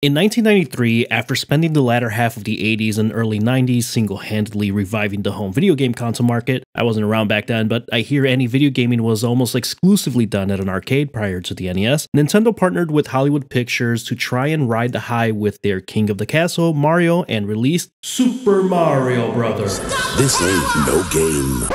In 1993, after spending the latter half of the 80s and early 90s single-handedly reviving the home video game console market, I wasn't around back then, but I hear any video gaming was almost exclusively done at an arcade prior to the NES, Nintendo partnered with Hollywood Pictures to try and ride the high with their King of the Castle, Mario, and released Super Mario Bros. This ain't no game.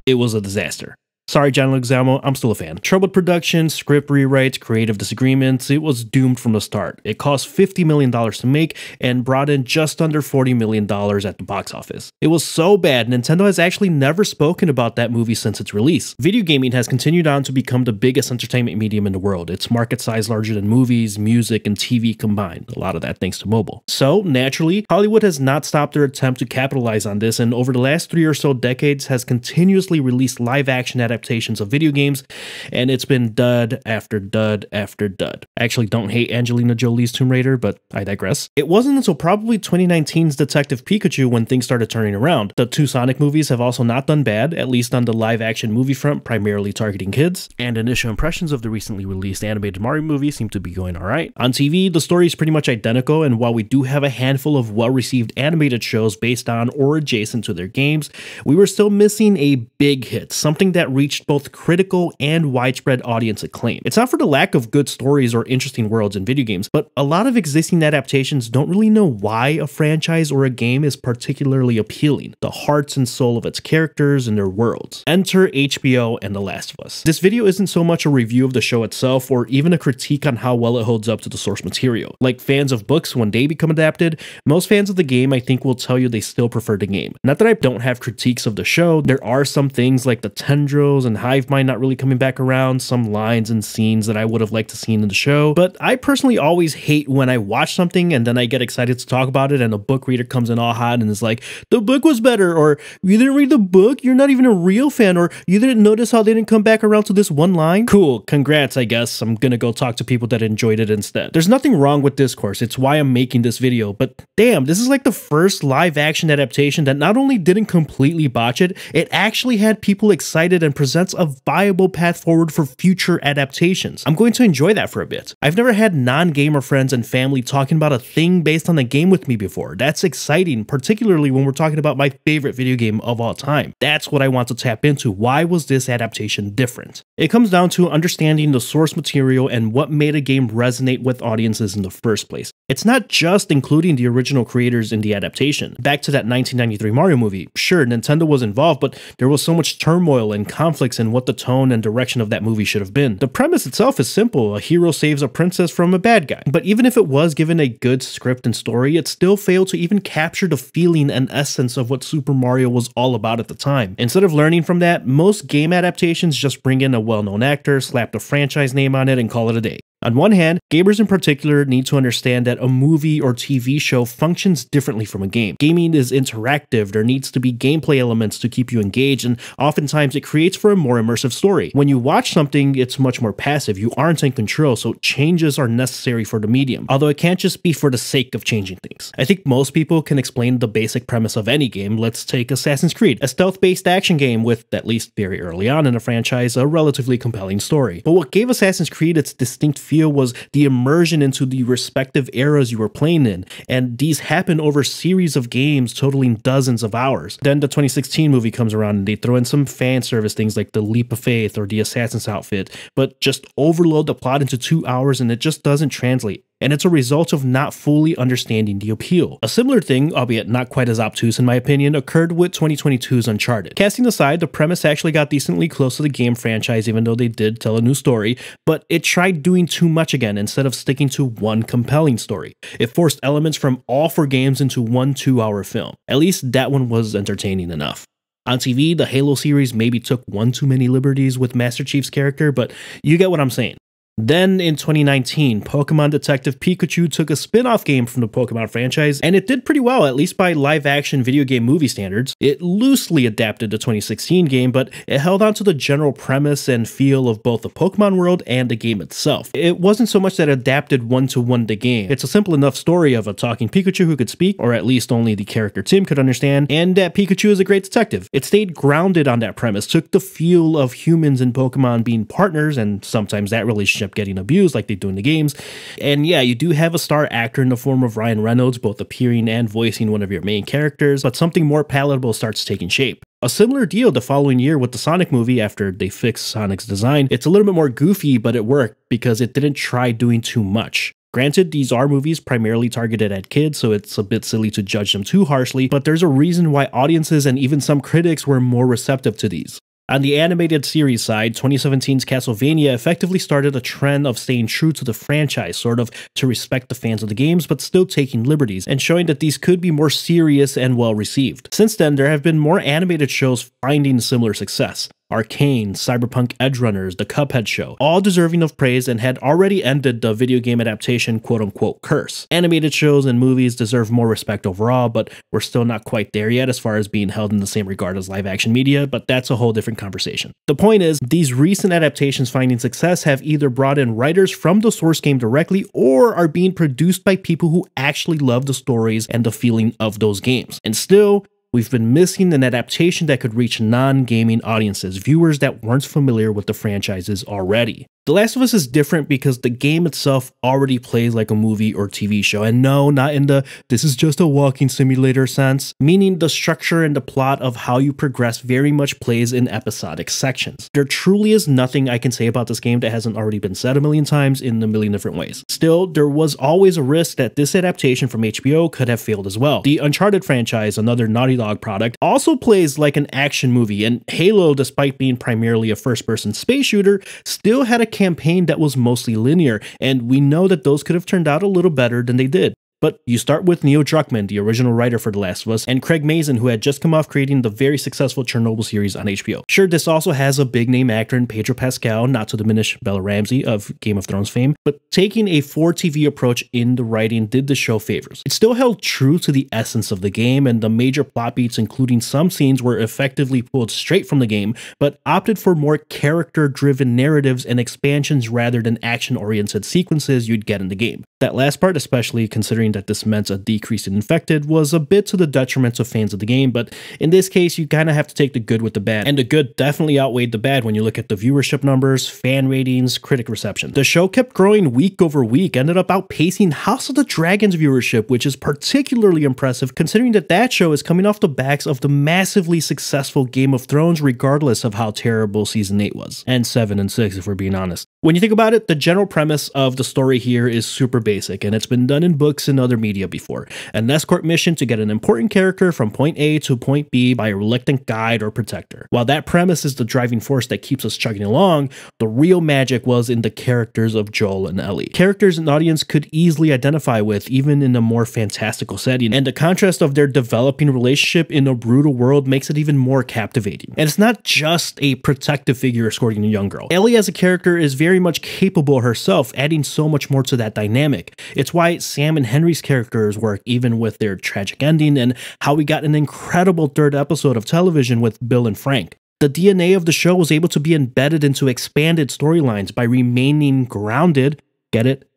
It was a disaster. Sorry, John Leguizamo, I'm still a fan. Troubled production, script rewrites, creative disagreements, it was doomed from the start. It cost $50 million to make and brought in just under $40 million at the box office. It was so bad, Nintendo has actually never spoken about that movie since its release. Video gaming has continued on to become the biggest entertainment medium in the world. Its market size larger than movies, music, and TV combined. A lot of that thanks to mobile. So, naturally, Hollywood has not stopped their attempt to capitalize on this, and over the last 3 or so decades has continuously released live-action adaptations of video games, and it's been dud after dud after dud. I actually don't hate Angelina Jolie's Tomb Raider, but I digress. It wasn't until probably 2019's Detective Pikachu when things started turning around. The two Sonic movies have also not done bad, at least on the live-action movie front, primarily targeting kids, and initial impressions of the recently released animated Mario movie seem to be going alright. On TV, the story is pretty much identical, and while we do have a handful of well-received animated shows based on or adjacent to their games, we were still missing a big hit, something that reached both critical and widespread audience acclaim. It's not for the lack of good stories or interesting worlds in video games, but a lot of existing adaptations don't really know why a franchise or a game is particularly appealing, the hearts and soul of its characters and their worlds. Enter HBO and The Last of Us. This video isn't so much a review of the show itself or even a critique on how well it holds up to the source material. Like fans of books when they become adapted, most fans of the game I think will tell you they still prefer the game. Not that I don't have critiques of the show, there are some things like the tendrils and hive mind not really coming back around, some lines and scenes that I would have liked to see in the show, but I personally always hate when I watch something and then I get excited to talk about it and a book reader comes in all hot and is like, the book was better, or you didn't read the book, you're not even a real fan, or you didn't notice how they didn't come back around to this one line? Cool, congrats I guess, I'm gonna go talk to people that enjoyed it instead. There's nothing wrong with discourse, it's why I'm making this video, but damn, this is like the first live action adaptation that not only didn't completely botch it, it actually had people excited and presents a viable path forward for future adaptations. I'm going to enjoy that for a bit. I've never had non-gamer friends and family talking about a thing based on the game with me before. That's exciting, particularly when we're talking about my favorite video game of all time. That's what I want to tap into. Why was this adaptation different? It comes down to understanding the source material and what made a game resonate with audiences in the first place. It's not just including the original creators in the adaptation. Back to that 1993 Mario movie, sure, Nintendo was involved, but there was so much turmoil and conflicts in what the tone and direction of that movie should have been. The premise itself is simple, a hero saves a princess from a bad guy. But even if it was given a good script and story, it still failed to even capture the feeling and essence of what Super Mario was all about at the time. Instead of learning from that, most game adaptations just bring in a well-known actor, slap the franchise name on it, and call it a day. On one hand, gamers in particular need to understand that a movie or TV show functions differently from a game. Gaming is interactive, there needs to be gameplay elements to keep you engaged, and oftentimes it creates for a more immersive story. When you watch something, it's much more passive, you aren't in control, so changes are necessary for the medium, although it can't just be for the sake of changing things. I think most people can explain the basic premise of any game. Let's take Assassin's Creed, a stealth-based action game with, at least very early on in the franchise, a relatively compelling story. But what gave Assassin's Creed its distinct feel was the immersion into the respective eras you were playing in, and these happen over a series of games totaling dozens of hours. Then the 2016 movie comes around and they throw in some fan service things like the Leap of Faith or the Assassin's outfit, but just overload the plot into 2 hours and it just doesn't translate. And it's a result of not fully understanding the appeal. A similar thing, albeit not quite as obtuse in my opinion, occurred with 2022's Uncharted. Casting aside, the premise actually got decently close to the game franchise even though they did tell a new story, but it tried doing too much again instead of sticking to one compelling story. It forced elements from all 4 games into one 2-hour film. At least that one was entertaining enough. On TV, the Halo series maybe took one too many liberties with Master Chief's character, but you get what I'm saying. Then in 2019, Pokemon Detective Pikachu took a spin-off game from the Pokemon franchise, and it did pretty well, at least by live-action video game movie standards. It loosely adapted the 2016 game, but it held on to the general premise and feel of both the Pokemon world and the game itself. It wasn't so much that it adapted one-to-one the game. It's a simple enough story of a talking Pikachu who could speak, or at least only the character Tim could understand, and that Pikachu is a great detective. It stayed grounded on that premise, took the feel of humans and Pokemon being partners, and sometimes that relationship relationship getting abused like they do in the games. And yeah, you do have a star actor in the form of Ryan Reynolds, both appearing and voicing one of your main characters, but something more palatable starts taking shape. A similar deal the following year with the Sonic movie after they fixed Sonic's design. It's a little bit more goofy, but it worked because it didn't try doing too much. Granted, these are movies primarily targeted at kids, so it's a bit silly to judge them too harshly, but there's a reason why audiences and even some critics were more receptive to these. On the animated series side, 2017's Castlevania effectively started a trend of staying true to the franchise, sort of to respect the fans of the games, but still taking liberties, and showing that these could be more serious and well received. Since then, there have been more animated shows finding similar success. Arcane, Cyberpunk Edgerunners, The Cuphead Show, all deserving of praise and had already ended the video game adaptation quote-unquote curse. Animated shows and movies deserve more respect overall, but we're still not quite there yet as far as being held in the same regard as live-action media, but that's a whole different conversation. The point is, these recent adaptations finding success have either brought in writers from the source game directly or are being produced by people who actually love the stories and the feeling of those games. And still, we've been missing an adaptation that could reach non-gaming audiences, viewers that weren't familiar with the franchises already. The Last of Us is different because the game itself already plays like a movie or TV show, and no, not in the this is just a walking simulator sense, meaning the structure and the plot of how you progress very much plays in episodic sections. There truly is nothing I can say about this game that hasn't already been said a million times in a million different ways. Still, there was always a risk that this adaptation from HBO could have failed as well. The Uncharted franchise, another Naughty Dog product, also plays like an action movie, and Halo, despite being primarily a first-person space shooter, still had a campaign that was mostly linear, and we know that those could have turned out a little better than they did. But you start with Neil Druckmann, the original writer for The Last of Us, and Craig Mazin, who had just come off creating the very successful Chernobyl series on HBO. Sure, this also has a big name actor in Pedro Pascal, not to diminish Bella Ramsey of Game of Thrones fame, but taking a for-TV approach in the writing did the show favors. It still held true to the essence of the game, and the major plot beats, including some scenes, were effectively pulled straight from the game, but opted for more character-driven narratives and expansions rather than action-oriented sequences you'd get in the game. That last part, especially considering that this meant a decrease in infected, was a bit to the detriment of fans of the game, but in this case, you kind of have to take the good with the bad, and the good definitely outweighed the bad when you look at the viewership numbers, fan ratings, critic reception. The show kept growing week over week, ended up outpacing House of the Dragon's viewership, which is particularly impressive considering that that show is coming off the backs of the massively successful Game of Thrones, regardless of how terrible Season 8 was. And 7 and 6, if we're being honest. When you think about it, the general premise of the story here is super basic, and it's been done in books and other media before. An escort mission to get an important character from point A to point B by a reluctant guide or protector. While that premise is the driving force that keeps us chugging along, the real magic was in the characters of Joel and Ellie. Characters an audience could easily identify with, even in a more fantastical setting, and the contrast of their developing relationship in a brutal world makes it even more captivating. And it's not just a protective figure escorting a young girl. Ellie as a character is very much capable herself, adding so much more to that dynamic. It's why Sam and Henry's characters work even with their tragic ending, and how we got an incredible third episode of television with Bill and Frank. The DNA of the show was able to be embedded into expanded storylines by remaining grounded. Get it?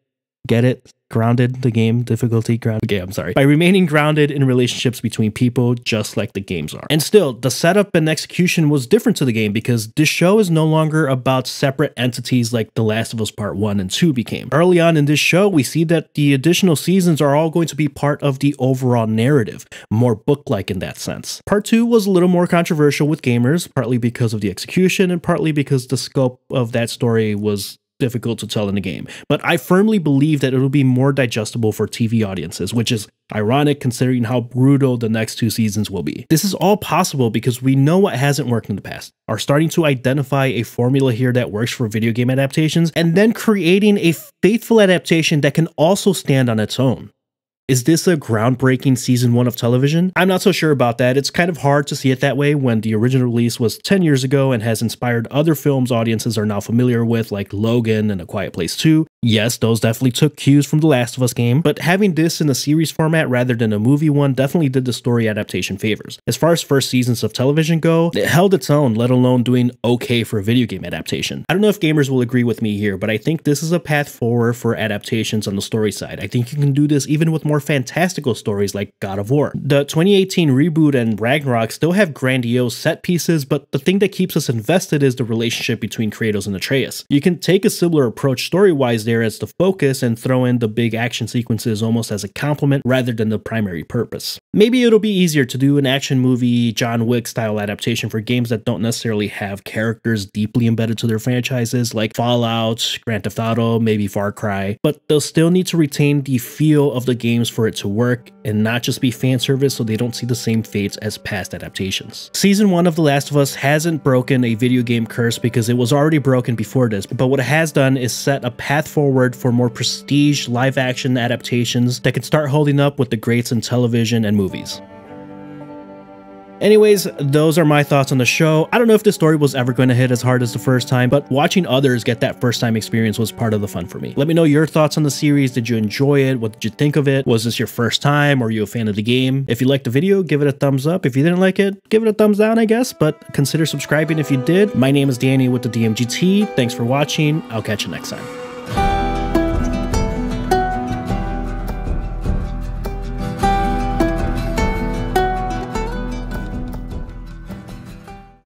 Get it? Grounded, the game, difficulty, grounded. Okay, I'm sorry. By remaining grounded in relationships between people, just like the games are. And still, the setup and execution was different to the game because this show is no longer about separate entities like The Last of Us Part 1 and 2 became. Early on in this show, we see that the additional seasons are all going to be part of the overall narrative, more book-like in that sense. Part 2 was a little more controversial with gamers, partly because of the execution and partly because the scope of that story was difficult to tell in the game, but I firmly believe that it'll be more digestible for TV audiences, which is ironic considering how brutal the next 2 seasons will be. This is all possible because we know what hasn't worked in the past, are starting to identify a formula here that works for video game adaptations, and then creating a faithful adaptation that can also stand on its own. Is this a groundbreaking season 1 of television? I'm not so sure about that. It's kind of hard to see it that way when the original release was 10 years ago and has inspired other films audiences are now familiar with, like Logan and A Quiet Place 2. Yes, those definitely took cues from the Last of Us game, but having this in a series format rather than a movie one definitely did the story adaptation favors. As far as first seasons of television go, it held its own, let alone doing okay for a video game adaptation. I don't know if gamers will agree with me here, but I think this is a path forward for adaptations on the story side. I think you can do this even with more fantastical stories like God of War. The 2018 reboot and Ragnarok still have grandiose set pieces, but the thing that keeps us invested is the relationship between Kratos and Atreus. You can take a similar approach story-wise there as the focus and throw in the big action sequences almost as a complement rather than the primary purpose. Maybe it'll be easier to do an action movie, John Wick style adaptation for games that don't necessarily have characters deeply embedded to their franchises like Fallout, Grand Theft Auto, maybe Far Cry, but they'll still need to retain the feel of the games for it to work and not just be fan service so they don't see the same fates as past adaptations. Season 1 of The Last of Us hasn't broken a video game curse because it was already broken before this, but what it has done is set a path forward for more prestige live-action adaptations that can start holding up with the greats in television and movies. Anyways, those are my thoughts on the show. I don't know if the story was ever going to hit as hard as the first time, but watching others get that first time experience was part of the fun for me. Let me know your thoughts on the series. Did you enjoy it? What did you think of it? Was this your first time? Or are you a fan of the game? If you liked the video, give it a thumbs up. If you didn't like it, give it a thumbs down, I guess, but consider subscribing if you did. My name is Danny with the DMGT. Thanks for watching. I'll catch you next time.